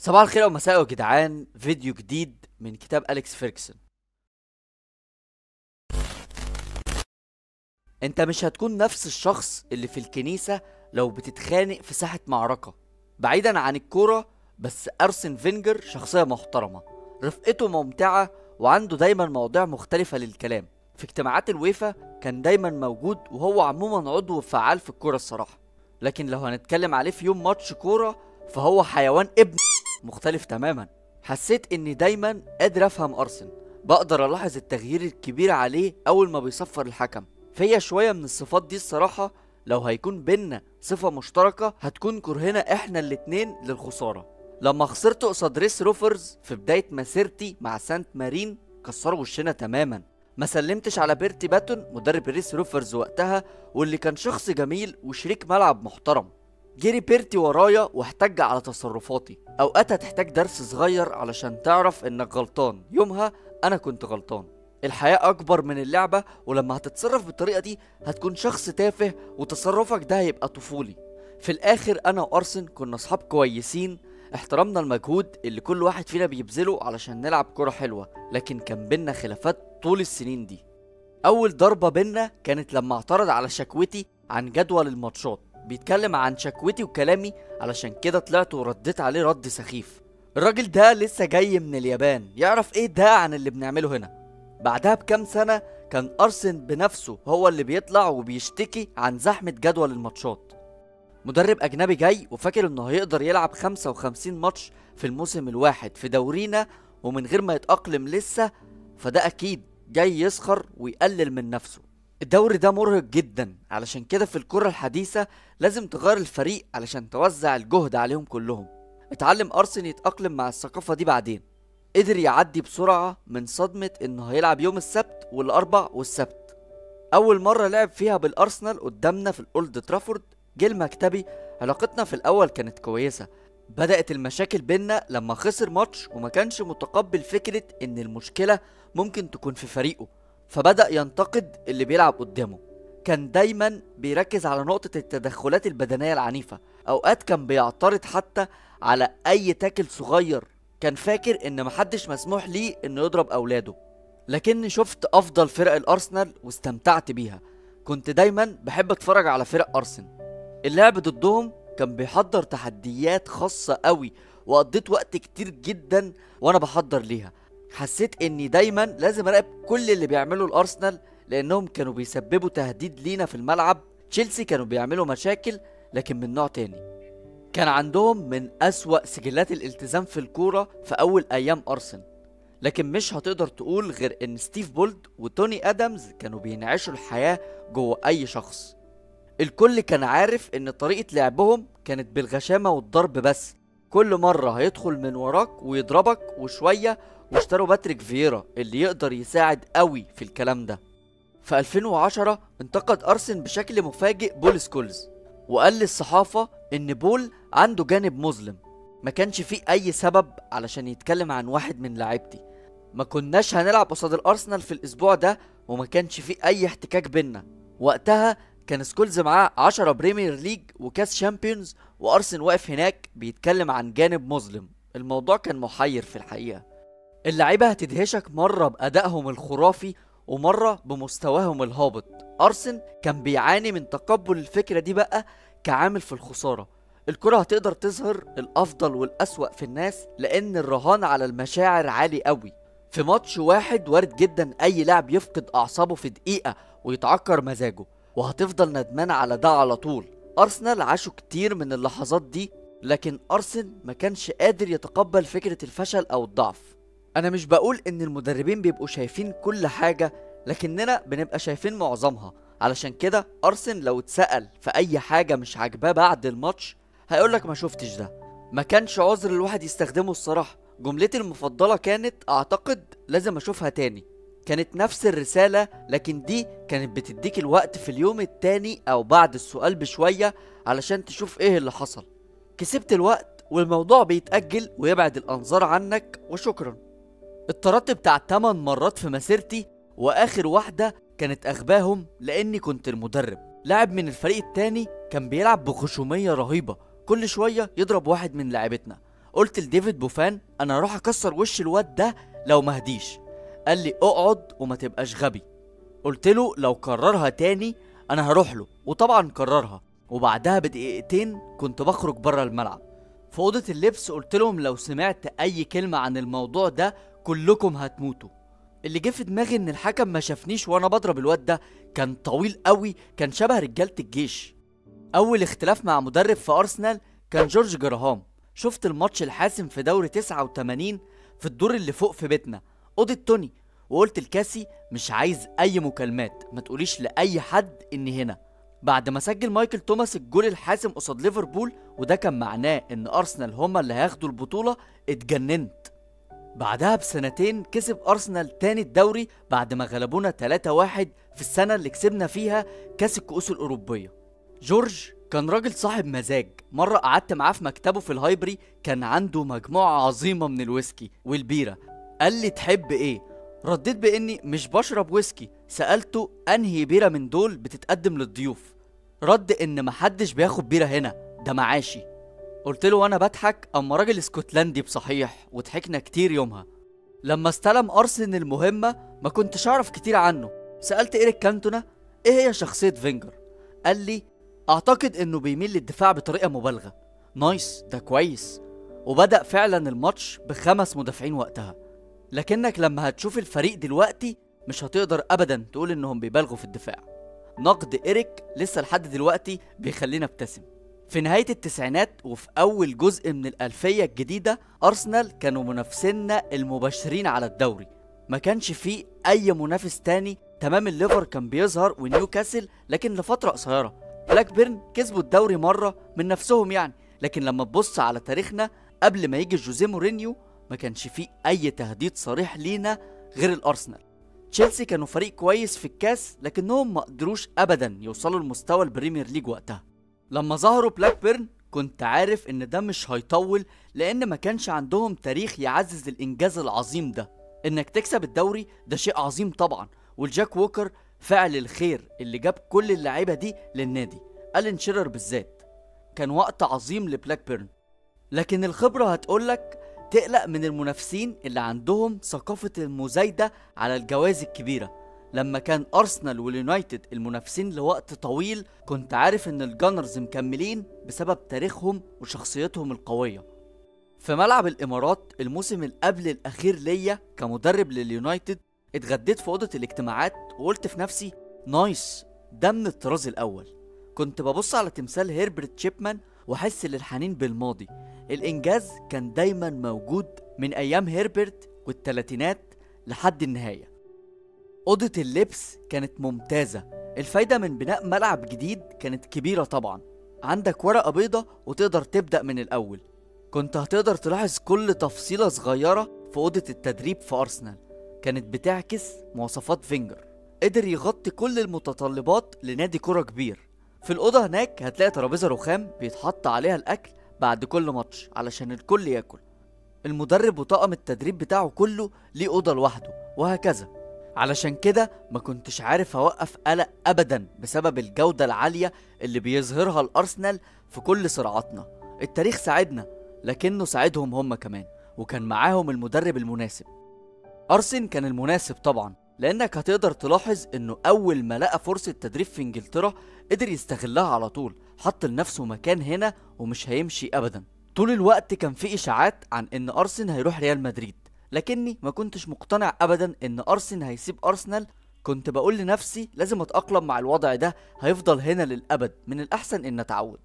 صباح الخير ومساء يا جدعان، فيديو جديد من كتاب أليكس فيركسون. انت مش هتكون نفس الشخص اللي في الكنيسة لو بتتخانق في ساحة معركة. بعيدا عن الكورة، بس أرسن فينجر شخصية محترمة، رفقته ممتعة، وعنده دايما مواضيع مختلفة للكلام. في اجتماعات الويفا كان دايما موجود، وهو عموما عضو فعال في الكورة الصراحة. لكن لو هنتكلم عليه في يوم ماتش كورة فهو حيوان ابن مختلف تماما. حسيت اني دايما قادر افهم ارسن، بقدر الاحظ التغيير الكبير عليه اول ما بيصفر الحكم. فيا شوية من الصفات دي الصراحة. لو هيكون بينا صفة مشتركة هتكون كرهنا احنا الاتنين للخسارة. لما خسرت قصاد ريس روفرز في بداية مسيرتي مع سانت مارين كسروا وشنا تماما. ما سلمتش على بيرتي باتون مدرب ريس روفرز وقتها، واللي كان شخص جميل وشريك ملعب محترم. جري بيرتي ورايا واحتج على تصرفاتي. اوقات هتحتاج درس صغير علشان تعرف انك غلطان. يومها انا كنت غلطان. الحياة اكبر من اللعبة، ولما هتتصرف بالطريقة دي هتكون شخص تافه، وتصرفك ده هيبقى طفولي. في الاخر انا وارسن كنا اصحاب كويسين، احترمنا المجهود اللي كل واحد فينا بيبذله علشان نلعب كرة حلوة، لكن كان بينا خلافات طول السنين دي. اول ضربة بينا كانت لما اعترض على شكوتي عن جدول الماتشات. بيتكلم عن شكوتي وكلامي، علشان كده طلعت ورديت عليه رد سخيف. الراجل ده لسه جاي من اليابان، يعرف ايه ده عن اللي بنعمله هنا؟ بعدها بكام سنة كان أرسن بنفسه هو اللي بيطلع وبيشتكي عن زحمة جدول الماتشات. مدرب أجنبي جاي وفاكر إنه هيقدر يلعب 55 ماتش في الموسم الواحد في دورينا ومن غير ما يتأقلم لسه، فده أكيد جاي يسخر ويقلل من نفسه. الدوري ده مرهق جدا، علشان كده في الكرة الحديثة لازم تغير الفريق علشان توزع الجهد عليهم كلهم. اتعلم أرسن يتأقلم مع الثقافة دي بعدين. قدر يعدي بسرعة من صدمة انه هيلعب يوم السبت والاربع والسبت. اول مرة لعب فيها بالارسنال قدامنا في الاولد ترافورد جه المكتبي. علاقتنا في الاول كانت كويسة. بدأت المشاكل بينا لما خسر ماتش وما كانش متقبل فكرة ان المشكلة ممكن تكون في فريقه، فبدأ ينتقد اللي بيلعب قدامه. كان دايما بيركز على نقطة التدخلات البدنية العنيفة. اوقات كان بيعترض حتى على اي تاكل صغير. كان فاكر ان محدش مسموح ليه انه يضرب اولاده. لكني شفت افضل فرق الارسنال واستمتعت بيها. كنت دايما بحب اتفرج على فرق ارسن. اللعب ضدهم كان بيحضر تحديات خاصة قوي، وقضيت وقت كتير جدا وانا بحضر ليها. حسيت اني دايما لازم اراقب كل اللي بيعمله الارسنال، لانهم كانوا بيسببوا تهديد لينا في الملعب. تشيلسي كانوا بيعملوا مشاكل لكن من نوع تاني. كان عندهم من أسوأ سجلات الالتزام في الكورة في أول أيام أرسن. لكن مش هتقدر تقول غير إن ستيف بولد وتوني آدمز كانوا بينعشوا الحياة جوه أي شخص. الكل كان عارف إن طريقة لعبهم كانت بالغشامة والضرب بس. كل مرة هيدخل من وراك ويضربك وشوية. واشتروا باتريك فييرا اللي يقدر يساعد قوي في الكلام ده. في 2010 انتقد أرسن بشكل مفاجئ بول سكولز، وقال للصحافة ان بول عنده جانب مظلم. ما كانش فيه اي سبب علشان يتكلم عن واحد من لاعيبتي. ما كناش هنلعب قصاد الارسنال في الاسبوع ده، وما كانش فيه اي احتكاك بينا. وقتها كان سكولز معاه 10 بريمير ليج وكاس شامبيونز، وارسن واقف هناك بيتكلم عن جانب مظلم. الموضوع كان محير في الحقيقة. اللعيبة هتدهشك مرة بأدائهم الخرافي ومرة بمستواهم الهابط. أرسن كان بيعاني من تقبل الفكرة دي بقى كعامل في الخسارة. الكرة هتقدر تظهر الأفضل والأسوأ في الناس، لأن الرهان على المشاعر عالي قوي. في ماتش واحد وارد جدا أي لاعب يفقد أعصابه في دقيقة ويتعكر مزاجه، وهتفضل ندمان على ده على طول. أرسنال عاشوا كتير من اللحظات دي، لكن أرسن ما كانش قادر يتقبل فكرة الفشل أو الضعف. انا مش بقول ان المدربين بيبقوا شايفين كل حاجة، لكننا بنبقى شايفين معظمها. علشان كده ارسن لو اتسأل في اي حاجة مش عاجباه بعد الماتش هيقولك ما شفتش ده. ما كانش عذر الواحد يستخدمه الصراحة. جملتي المفضلة كانت اعتقد لازم اشوفها تاني. كانت نفس الرسالة، لكن دي كانت بتديك الوقت في اليوم التاني او بعد السؤال بشوية علشان تشوف ايه اللي حصل. كسبت الوقت والموضوع بيتأجل ويبعد الانظار عنك وشكرا. اتطردت بتاع 8 مرات في مسيرتي، واخر واحدة كانت اغباهم لاني كنت المدرب. لاعب من الفريق التاني كان بيلعب بخشومية رهيبة، كل شوية يضرب واحد من لاعبتنا، قلت لديفيد بوفان انا هروح اكسر وش الواد ده لو ما هديش. قال لي اقعد وما تبقاش غبي. قلت له لو كررها تاني انا هروح له، وطبعا كررها، وبعدها بدقيقتين كنت بخرج بره الملعب. في اوضه اللبس قلت لهم لو سمعت اي كلمه عن الموضوع ده كلكم هتموتوا. اللي جه في دماغي ان الحكم ما شافنيش وانا بضرب الواد ده، كان طويل قوي، كان شبه رجاله الجيش. اول اختلاف مع مدرب في ارسنال كان جورج جراهام. شفت الماتش الحاسم في دوري 89 في الدور اللي فوق في بيتنا، اوضه توني، وقلت لكاسي مش عايز اي مكالمات، ما تقوليش لاي حد اني هنا. بعد ما سجل مايكل توماس الجول الحاسم قصاد ليفربول، وده كان معناه ان ارسنال هما اللي هياخدوا البطوله، اتجننت. بعدها بسنتين كسب ارسنال تاني الدوري بعد ما غلبونا 3-1 في السنه اللي كسبنا فيها كاس الكؤوس الاوروبيه. جورج كان راجل صاحب مزاج. مرة قعدت معاه في مكتبه في الهايبري، كان عنده مجموعة عظيمة من الويسكي والبيرة. قال لي تحب ايه؟ رديت باني مش بشرب ويسكي. سألته انهي بيرة من دول بتتقدم للضيوف؟ رد ان محدش بياخد بيرة هنا، ده معاشي. قلت له وانا بضحك اما راجل اسكتلندي بصحيح، وضحكنا كتير يومها. لما استلم ارسن المهمة ما كنتش اعرف كتير عنه. سألت إيريك كانتونا ايه هي شخصية فينجر؟ قال لي اعتقد انه بيميل للدفاع بطريقة مبالغة. نايس، ده كويس. وبدأ فعلا الماتش ب5 مدافعين وقتها، لكنك لما هتشوف الفريق دلوقتي مش هتقدر ابدا تقول انهم بيبالغوا في الدفاع. نقد إيريك لسه لحد دلوقتي بيخلينا ابتسم. في نهاية التسعينات وفي أول جزء من الألفية الجديدة، أرسنال كانوا منافسينا المباشرين على الدوري، ما كانش فيه أي منافس تاني. تمام، الليفر كان بيظهر ونيوكاسل، لكن لفترة قصيرة. بلاك بيرن كسبوا الدوري مرة من نفسهم يعني، لكن لما تبص على تاريخنا قبل ما يجي جوزيه مورينيو ما كانش فيه أي تهديد صريح لينا غير الأرسنال. تشيلسي كانوا فريق كويس في الكاس، لكنهم ما قدروش أبدا يوصلوا لمستوى البريمير ليج وقتها. لما ظهروا بلاك بيرن كنت عارف ان ده مش هيطول، لان ما كانش عندهم تاريخ يعزز الانجاز العظيم ده. انك تكسب الدوري ده شيء عظيم طبعا، والجاك ووكر فعل الخير اللي جاب كل اللعيبه دي للنادي، ألين شيرر بالذات. كان وقت عظيم لبلاك بيرن. لكن الخبره هتقولك تقلق من المنافسين اللي عندهم ثقافه المزايده على الجوائز الكبيره. لما كان أرسنال واليونايتد المنافسين لوقت طويل كنت عارف ان الجانرز مكملين بسبب تاريخهم وشخصيتهم القوية. في ملعب الامارات الموسم القبل الاخير ليا كمدرب لليونايتد، اتغديت في اوضة الاجتماعات وقلت في نفسي نايس، ده من الطراز الاول. كنت ببص على تمثال هيربرت تشيبمان واحس للحنين بالماضي. الانجاز كان دايما موجود من ايام هيربرت والثلاثينات لحد النهاية. أوضة اللبس كانت ممتازة. الفايدة من بناء ملعب جديد كانت كبيرة طبعا. عندك ورقة بيضة وتقدر تبدأ من الأول. كنت هتقدر تلاحظ كل تفصيلة صغيرة في أوضة التدريب في أرسنال، كانت بتعكس مواصفات فينجر. قدر يغطي كل المتطلبات لنادي كرة كبير. في الأوضة هناك هتلاقي ترابيزة رخام بيتحط عليها الأكل بعد كل ماتش علشان الكل ياكل. المدرب وطاقم التدريب بتاعه كله ليه أوضة لوحده، وهكذا. علشان كده ما كنتش عارف اوقف قلق ابدا بسبب الجودة العالية اللي بيظهرها الارسنال في كل صراعاتنا. التاريخ ساعدنا، لكنه ساعدهم هم كمان، وكان معاهم المدرب المناسب. ارسن كان المناسب طبعا، لانك هتقدر تلاحظ انه اول ما لقى فرصة تدريب في انجلترا قدر يستغلها على طول، حط لنفسه مكان هنا ومش هيمشي ابدا. طول الوقت كان في اشاعات عن ان ارسن هيروح ريال مدريد، لكني ما كنتش مقتنع ابدا ان ارسن هيسيب ارسنال. كنت بقول لنفسي لازم اتأقلم مع الوضع ده، هيفضل هنا للابد، من الاحسن ان اتعود.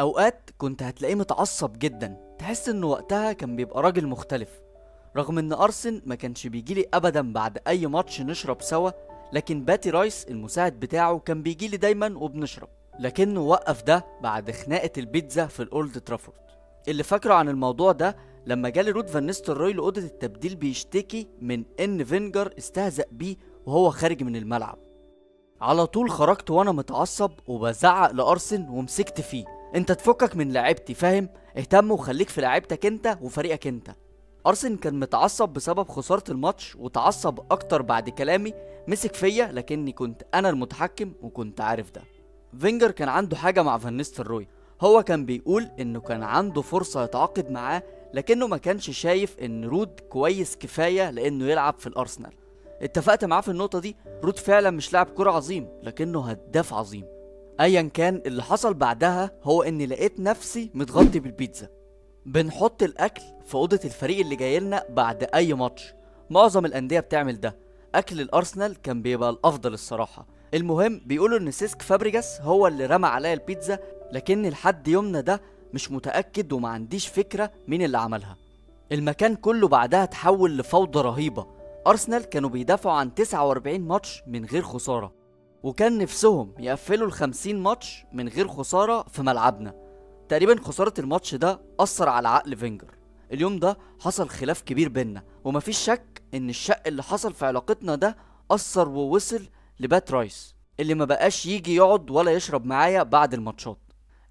اوقات كنت هتلاقيه متعصب جدا، تحس انه وقتها كان بيبقى راجل مختلف. رغم ان ارسن ما كانش بيجيلي ابدا بعد اي ماتش نشرب سوا، لكن باتي رايس المساعد بتاعه كان بيجيلي دايما وبنشرب. لكنه وقف ده بعد خناقة البيتزا في الاولد ترافورد. اللي فاكره عن الموضوع ده لما جالي رود فان نيستلروي لأوضة التبديل بيشتكي من ان فينجر استهزأ بيه وهو خارج من الملعب. على طول خرجت وانا متعصب وبزعق لأرسن ومسكت فيه، انت تفكك من لعيبتي فاهم، اهتم وخليك في لعيبتك انت وفريقك انت. ارسن كان متعصب بسبب خسارة الماتش وتعصب اكتر بعد كلامي، مسك فيا، لكني كنت انا المتحكم وكنت عارف ده. فينجر كان عنده حاجة مع فان نيستلروي، هو كان بيقول انه كان عنده فرصة يتعاقد معاه لكنه ما كانش شايف ان رود كويس كفاية لانه يلعب في الارسنال. اتفقت معاه في النقطة دي. رود فعلا مش لاعب كرة عظيم، لكنه هداف عظيم. ايا كان اللي حصل بعدها، هو اني لقيت نفسي متغطي بالبيتزا. بنحط الاكل في اوضة الفريق اللي جايلنا بعد اي ماتش. معظم الاندية بتعمل ده. اكل الارسنال كان بيبقى الافضل الصراحة. المهم بيقولوا ان سيسك فابريجاس هو اللي رمى عليا البيتزا، لكن لحد يومنا ده مش متأكد وما عنديش فكرة مين اللي عملها. المكان كله بعدها تحول لفوضى رهيبة. أرسنال كانوا بيدافعوا عن 49 ماتش من غير خسارة، وكان نفسهم يقفلوا ال50 ماتش من غير خسارة في ملعبنا. تقريبا خسارة الماتش ده أثر على عقل فينجر. اليوم ده حصل خلاف كبير بينا، ومفيش شك إن الشق اللي حصل في علاقتنا ده أثر ووصل لبات رايس اللي ما بقاش يجي يقعد ولا يشرب معايا بعد الماتشات.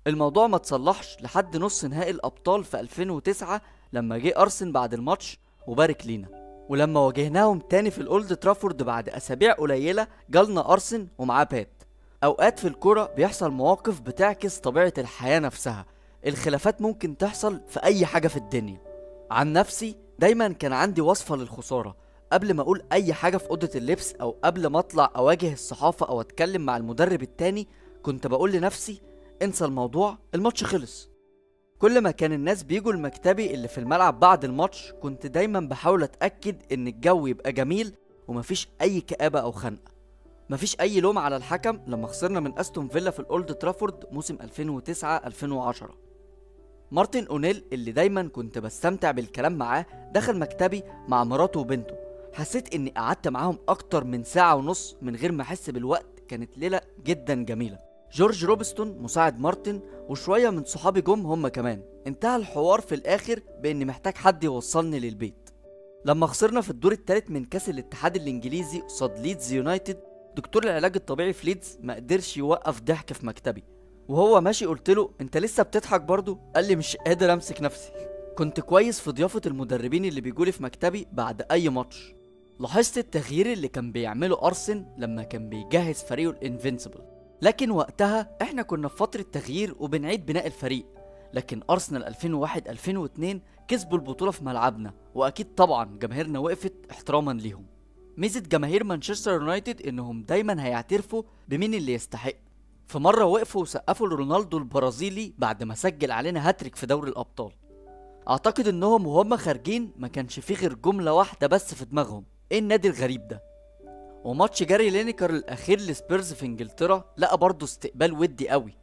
الموضوع ما تصلحش لحد نص نهائي الأبطال في 2009 لما جه أرسن بعد الماتش وبارك لينا، ولما واجهناهم تاني في الأولد ترافورد بعد أسابيع قليلة جالنا أرسن ومعاه بات. أوقات في الكرة بيحصل مواقف بتعكس طبيعة الحياة نفسها. الخلافات ممكن تحصل في أي حاجة في الدنيا. عن نفسي دايما كان عندي وصفة للخسارة. قبل ما أقول أي حاجة في أوضة اللبس أو قبل ما أطلع أواجه الصحافة أو أتكلم مع المدرب التاني، كنت بقول لنفسي انسى الموضوع، الماتش خلص. كل ما كان الناس بيجوا المكتبي اللي في الملعب بعد الماتش، كنت دايما بحاول اتأكد ان الجو يبقى جميل ومفيش اي كآبة او خنقة. مفيش اي لوم على الحكم لما خسرنا من استون فيلا في الاولد ترافورد موسم 2009-2010. مارتن اونيل اللي دايما كنت بستمتع بالكلام معاه دخل مكتبي مع مراته وبنته. حسيت اني قعدت معاهم اكتر من ساعة ونص من غير ما احس بالوقت. كانت ليلة جدا جميلة. جورج روبستون مساعد مارتن وشوية من صحابي جم هم كمان. انتهى الحوار في الاخر باني محتاج حد يوصلني للبيت. لما خسرنا في الدور الثالث من كاس الاتحاد الانجليزي قصاد ليدز يونايتد، دكتور العلاج الطبيعي في ليدز ما قدرش يوقف ضحك في مكتبي. وهو ماشي قلت له انت لسه بتضحك برضو؟ قال لي مش قادر امسك نفسي. كنت كويس في ضيافة المدربين اللي بيجولي في مكتبي بعد اي ماتش. لاحظت التغيير اللي كان بيعمله ارسن لما كان بيجهز فريقه الانفينسيبل، لكن وقتها احنا كنا في فترة تغيير وبنعيد بناء الفريق. لكن ارسنال 2001-2002 كسبوا البطولة في ملعبنا، واكيد طبعا جماهيرنا وقفت احتراما ليهم. ميزة جماهير مانشستر يونايتد انهم دايما هيعترفوا بمين اللي يستحق. في مرة وقفوا وسقفوا لرونالدو البرازيلي بعد ما سجل علينا هاتريك في دوري الابطال. اعتقد انهم وهم خارجين ما كانش فيه غير جملة واحدة بس في دماغهم: ايه النادي الغريب ده؟ وماتش جاري لينيكر الاخير لسبيرز في انجلترا لقى برضه استقبال ودي قوي.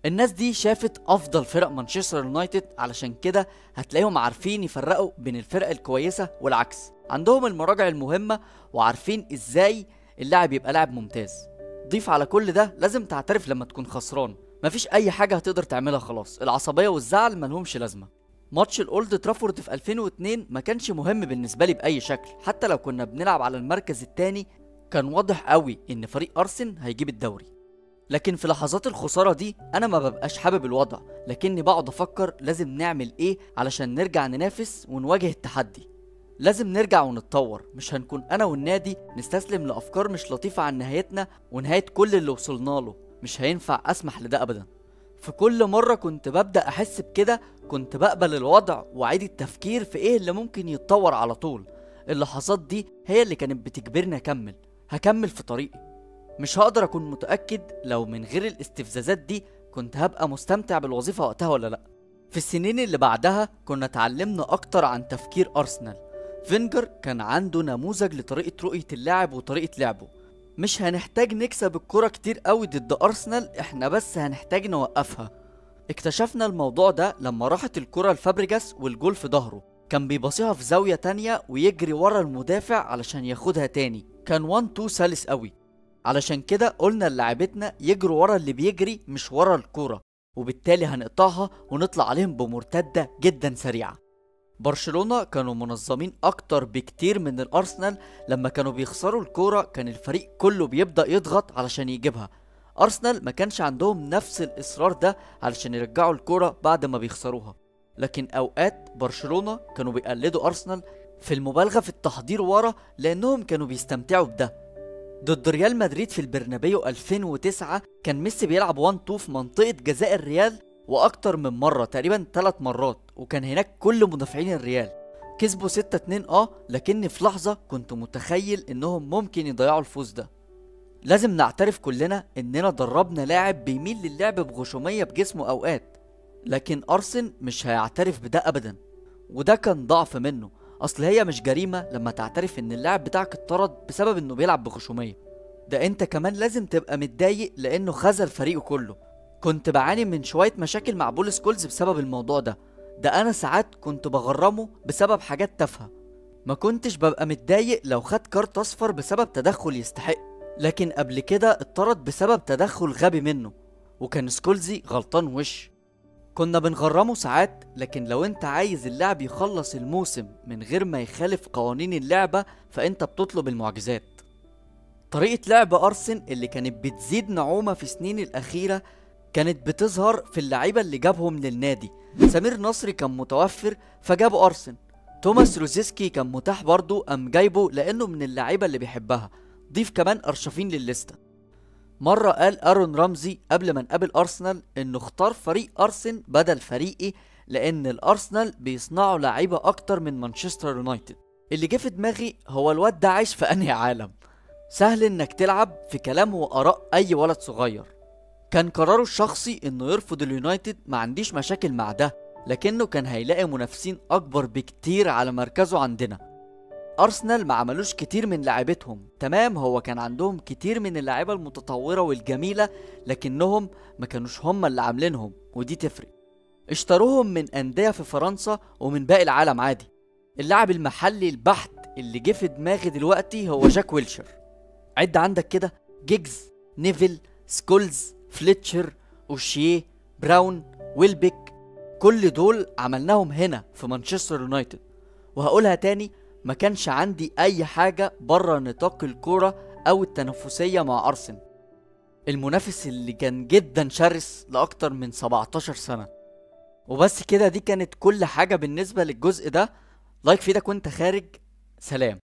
الناس دي شافت افضل فرق مانشستر يونايتد، علشان كده هتلاقيهم عارفين يفرقوا بين الفرق الكويسة والعكس. عندهم المراجع المهمة وعارفين ازاي اللاعب يبقى لاعب ممتاز. ضيف على كل ده لازم تعترف لما تكون خسران. مفيش اي حاجة هتقدر تعملها خلاص، العصبية والزعل ملهمش لازمة. ماتش الاولد ترافورد في 2002 ما كانش مهم بالنسبة لي بأي شكل. حتى لو كنا بنلعب على المركز الثاني كان واضح قوي ان فريق ارسن هيجيب الدوري. لكن في لحظات الخسارة دي انا ما ببقاش حابب الوضع، لكني بقعد افكر لازم نعمل ايه علشان نرجع ننافس ونواجه التحدي. لازم نرجع ونتطور. مش هنكون انا والنادي نستسلم لافكار مش لطيفة عن نهايتنا ونهاية كل اللي وصلنا له. مش هينفع اسمح لده ابدا. في كل مرة كنت ببدأ احس بكده كنت بقبل الوضع واعيد التفكير في ايه اللي ممكن يتطور على طول. اللحظات دي هي اللي كانت بتجبرني اكمل. هكمل في طريقي. مش هقدر اكون متأكد لو من غير الاستفزازات دي كنت هبقى مستمتع بالوظيفة وقتها ولا لا. في السنين اللي بعدها كنا اتعلمنا اكتر عن تفكير ارسنال. فينجر كان عنده نموذج لطريقة رؤية اللاعب وطريقة لعبه. مش هنحتاج نكسب الكرة كتير قوي ضد ارسنال، احنا بس هنحتاج نوقفها. اكتشفنا الموضوع ده لما راحت الكرة لفابريجاس والجول في ظهره. كان بيباصيها في زاوية تانية ويجري ورا المدافع علشان ياخدها تاني. كان 1-2 سلس قوي. علشان كده قلنا للاعبتنا يجروا ورا اللي بيجري مش ورا الكورة، وبالتالي هنقطعها ونطلع عليهم بمرتدة جدا سريعة. برشلونة كانوا منظمين اكتر بكتير من الارسنال. لما كانوا بيخسروا الكورة كان الفريق كله بيبدأ يضغط علشان يجيبها. ارسنال ما كانش عندهم نفس الاصرار ده علشان يرجعوا الكورة بعد ما بيخسروها. لكن اوقات برشلونة كانوا بيقلدوا ارسنال في المبالغة في التحضير ورا لانهم كانوا بيستمتعوا بده. ضد ريال مدريد في البرنابيو 2009 كان ميسي بيلعب 1-2 في منطقة جزاء الريال واكتر من مرة، تقريبا 3 مرات، وكان هناك كل مدافعين الريال. كسبوا 6-2 لكني في لحظة كنت متخيل انهم ممكن يضيعوا الفوز ده. لازم نعترف كلنا اننا دربنا لاعب بيميل للعب بغشومية بجسمه اوقات، لكن ارسن مش هيعترف بده ابدا، وده كان ضعف منه. اصل هي مش جريمة لما تعترف ان اللاعب بتاعك اتطرد بسبب انه بيلعب بغشومية، ده انت كمان لازم تبقى متضايق لانه خذل فريقه كله. كنت بعاني من شوية مشاكل مع بول سكولز بسبب الموضوع ده انا ساعات كنت بغرمه بسبب حاجات تافهة. ما كنتش ببقى متضايق لو خد كارت اصفر بسبب تدخل يستحق، لكن قبل كده اتطرد بسبب تدخل غبي منه، وكان سكولزي غلطان وش. كنا بنغرمه ساعات، لكن لو انت عايز اللاعب يخلص الموسم من غير ما يخالف قوانين اللعبة فانت بتطلب المعجزات. طريقة لعب أرسن اللي كانت بتزيد نعومة في سنين الأخيرة كانت بتظهر في اللعيبة اللي جابهم للنادي. سمير نصري كان متوفر فجابوا أرسن، توماس روزيسكي كان متاح برضو قام جايبه لأنه من اللعيبة اللي بيحبها. ضيف كمان أرشفين للليستة. مرة قال أرون رمزي قبل ما نقابل أرسنال إنه اختار فريق أرسن بدل فريقي لأن الأرسنال بيصنعوا لعيبة أكتر من مانشستر يونايتد. اللي جه في دماغي هو الواد ده عايش في أنهي عالم؟ سهل إنك تلعب في كلام وآراء أي ولد صغير. كان قراره الشخصي إنه يرفض اليونايتد، ما عنديش مشاكل مع ده، لكنه كان هيلاقي منافسين أكبر بكتير على مركزه عندنا. أرسنال ما عملوش كتير من لاعبتهم، تمام، هو كان عندهم كتير من اللاعيبة المتطورة والجميلة، لكنهم ما كانوش هم اللي عاملينهم، ودي تفرق. اشتروهم من أندية في فرنسا ومن باقي العالم عادي. اللاعب المحلي البحت اللي جه في دماغي دلوقتي هو جاك ويلشر. عد عندك كده: جيجز، نيفل، سكولز، فليتشر، اوشيه، براون، ويلبيك، كل دول عملناهم هنا في مانشستر يونايتد. وهقولها تاني، ما كانش عندي اي حاجة بره نطاق الكورة او التنافسية مع ارسن، المنافس اللي كان جدا شرس لاكتر من 17 سنة. وبس كده، دي كانت كل حاجة بالنسبة للجزء ده. لايك في ايدك وانت خارج. سلام.